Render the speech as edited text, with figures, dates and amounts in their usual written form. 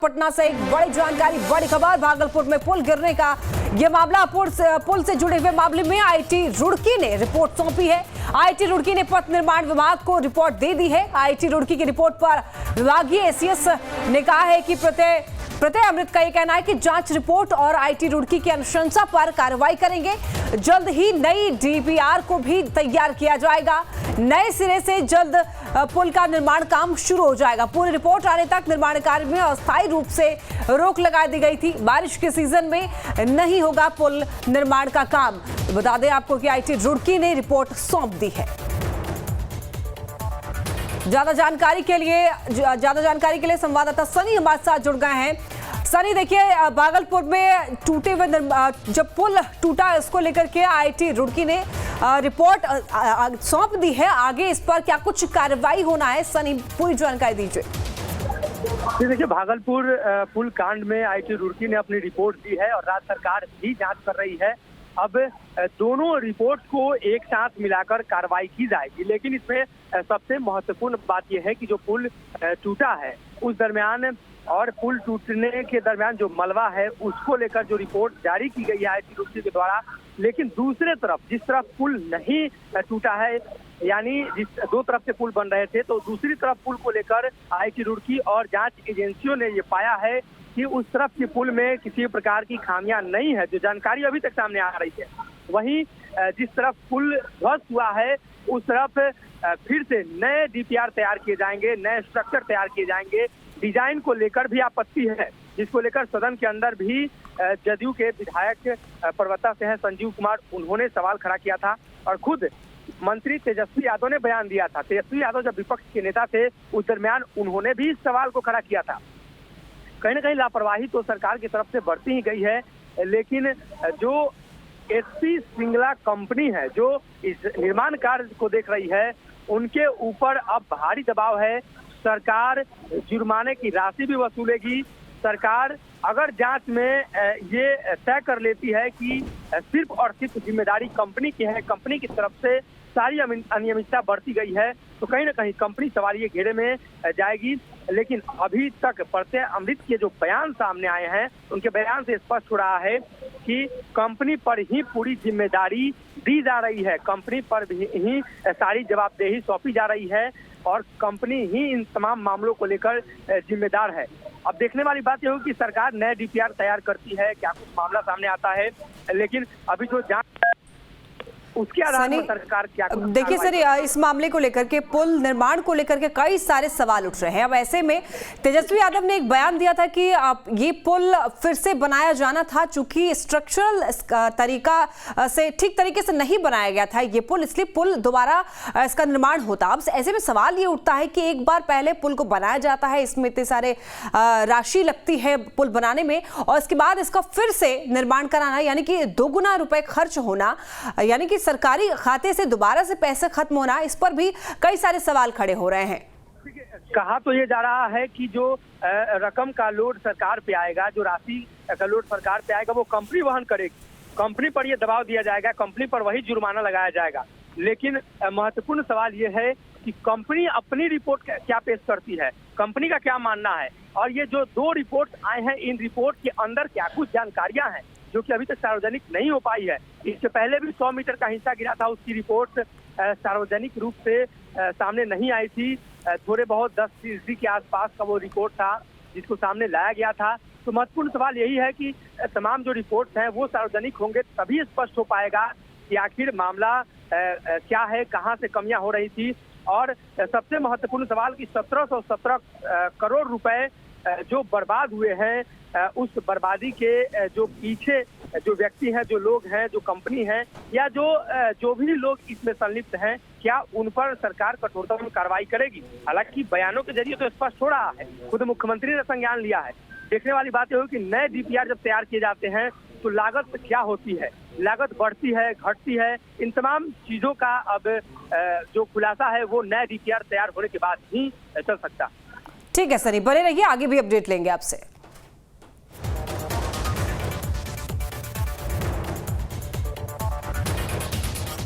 पटना से एक बड़ी जानकारी, बड़ी खबर। भागलपुर में पुल गिरने का ये मामला, पुल से जुड़े हुए मामले में आईटी रुड़की ने रिपोर्ट सौंपी है। आईटी रुड़की ने पथ निर्माण विभाग को रिपोर्ट दे दी है। आईटी रुड़की की रिपोर्ट पर विभागीय एसीएस ने कहा है कि प्रत्यय अमृत का यह कहना है कि जांच रिपोर्ट और आईटी रुड़की की अनुशंसा पर कार्रवाई करेंगे। जल्द ही नई डीपीआर को भी तैयार किया जाएगा। नए सिरे से जल्द पुल का निर्माण काम शुरू हो जाएगा। पूरी रिपोर्ट आने तक निर्माण कार्य में अस्थायी रूप से रोक लगा दी गई थी। बारिश के सीजन में नहीं होगा पुल निर्माण का काम। बता दें आपको कि आईटी रुड़की ने रिपोर्ट सौंप दी है। ज्यादा जानकारी के लिए संवाददाता सनी हमारे साथ जुड़ गए हैं। सनी, देखिए, भागलपुर में टूटे हुए जब पुल टूटा, इसको लेकर के आईटी रुड़की ने रिपोर्ट सौंप दी है। आगे इस पर क्या कुछ कार्रवाई होना है? सनी, पूरी जानकारी दीजिए। देखिए, भागलपुर पुल कांड में आईटी रुड़की ने अपनी रिपोर्ट दी है और राज्य सरकार भी जांच कर रही है। अब दोनों रिपोर्ट को एक साथ मिलाकर कार्रवाई की जाएगी, लेकिन इसमें सबसे महत्वपूर्ण बात यह है कि जो पुल टूटा है उस दरमियान और पुल टूटने के दरमियान जो मलबा है उसको लेकर जो रिपोर्ट जारी की गई है आईटी रुड़की के द्वारा, लेकिन दूसरे तरफ जिस तरफ पुल नहीं टूटा है, यानी जिस दो तरफ से पुल बन रहे थे, तो दूसरी तरफ पुल को लेकर आईटी रुड़की और जांच एजेंसियों ने ये पाया है कि उस तरफ के पुल में किसी प्रकार की खामियां नहीं है, जो जानकारी अभी तक सामने आ रही है। वहीं जिस तरफ पुल ध्वस्त हुआ है उस तरफ फिर से नए डीपीआर तैयार किए जाएंगे, नए स्ट्रक्चर तैयार किए जाएंगे। डिजाइन को लेकर भी आपत्ति है, जिसको लेकर सदन के अंदर भी जदयू के विधायक पर्वता से है संजीव कुमार, उन्होंने सवाल खड़ा किया था और खुद मंत्री तेजस्वी यादव ने बयान दिया था। तेजस्वी यादव जब विपक्ष के नेता थे उस दरमियान उन्होंने भी इस सवाल को खड़ा किया था। कहीं ना कहीं लापरवाही तो सरकार की तरफ से बढ़ती ही गई है, लेकिन जो एसपी सिंगला कंपनी है जो इस निर्माण कार्य को देख रही है, उनके ऊपर अब भारी दबाव है। सरकार जुर्माने की राशि भी वसूलेगी। सरकार अगर जांच में ये तय कर लेती है कि सिर्फ और सिर्फ जिम्मेदारी कंपनी की है, कंपनी की तरफ से सारी अनियमितता बढ़ती गई है, तो कहीं ना कहीं कंपनी सवालिया घेरे में जाएगी। लेकिन अभी तक प्रत्यय अमृत के जो बयान सामने आए हैं, उनके बयान से स्पष्ट हो रहा है कि कंपनी पर ही पूरी जिम्मेदारी दी जा रही है, कंपनी पर ही सारी जवाबदेही सौंपी जा रही है और कंपनी ही इन तमाम मामलों को लेकर जिम्मेदार है। अब देखने वाली बात यह होगी कि सरकार नए डीपीआर तैयार करती है, क्या कुछ मामला सामने आता है, लेकिन अभी जो जांच उसके आधार पर सरकार क्या। देखिए सर, इस मामले को लेकर के, पुल निर्माण को लेकर के कई सारे सवाल उठ रहे हैं। अब ऐसे में तेजस्वी यादव ने एक बयान दिया था कि ये पुल फिर से बनाया जाना था, चूंकि स्ट्रक्चरल तरीका से ठीक तरीके से नहीं बनाया गया था ये पुल, इसलिए पुल दोबारा इसका निर्माण होता। अब ऐसे में सवाल ये उठता है कि एक बार पहले पुल को बनाया जाता है, इसमें इतने सारे राशि लगती है पुल बनाने में, और इसके बाद इसका फिर से निर्माण कराना, यानी कि दोगुना रुपए खर्च होना, यानी कि सरकारी खाते से दोबारा से पैसे खत्म होना, इस पर भी कई सारे सवाल खड़े हो रहे हैं। कहा तो ये जा रहा है कि जो रकम का लोड सरकार पे आएगा, जो राशि का लोड सरकार पे आएगा, वो कंपनी वहन करेगी। कंपनी पर ये दबाव दिया जाएगा, कंपनी पर वही जुर्माना लगाया जाएगा। लेकिन महत्वपूर्ण सवाल ये है कि कंपनी अपनी रिपोर्ट क्या पेश करती है, कंपनी का क्या मानना है, और ये जो दो रिपोर्ट आए हैं, इन रिपोर्ट के अंदर क्या कुछ जानकारियां हैं जो कि अभी तक सार्वजनिक नहीं हो पाई है। इससे पहले भी 100 मीटर का हिस्सा गिरा था, उसकी रिपोर्ट सार्वजनिक रूप से सामने नहीं आई थी। थोड़े बहुत 10% के आसपास का वो रिपोर्ट था जिसको सामने लाया गया था। तो महत्वपूर्ण सवाल यही है कि तमाम जो रिपोर्ट्स हैं वो सार्वजनिक होंगे, तभी स्पष्ट हो पाएगा कि आखिर मामला क्या है, कहाँ से कमियां हो रही थी। और सबसे महत्वपूर्ण सवाल कि 1717 करोड़ रुपए जो बर्बाद हुए हैं, उस बर्बादी के जो पीछे जो व्यक्ति हैं, जो लोग हैं, जो कंपनी है, या जो भी लोग इसमें संलिप्त हैं, क्या उन पर सरकार कठोरतम कार्रवाई करेगी। हालांकि बयानों के जरिए तो स्पष्ट हो रहा है, खुद मुख्यमंत्री ने संज्ञान लिया है। देखने वाली बात यह हो कि नए डीपीआर जब तैयार किए जाते हैं तो लागत क्या होती है, लागत बढ़ती है, घटती है, इन तमाम चीजों का अब जो खुलासा है वो नए डीपीआर तैयार होने के बाद ही चल सकता। ठीक है सनी, बने रहिए, आगे भी अपडेट लेंगे आपसे।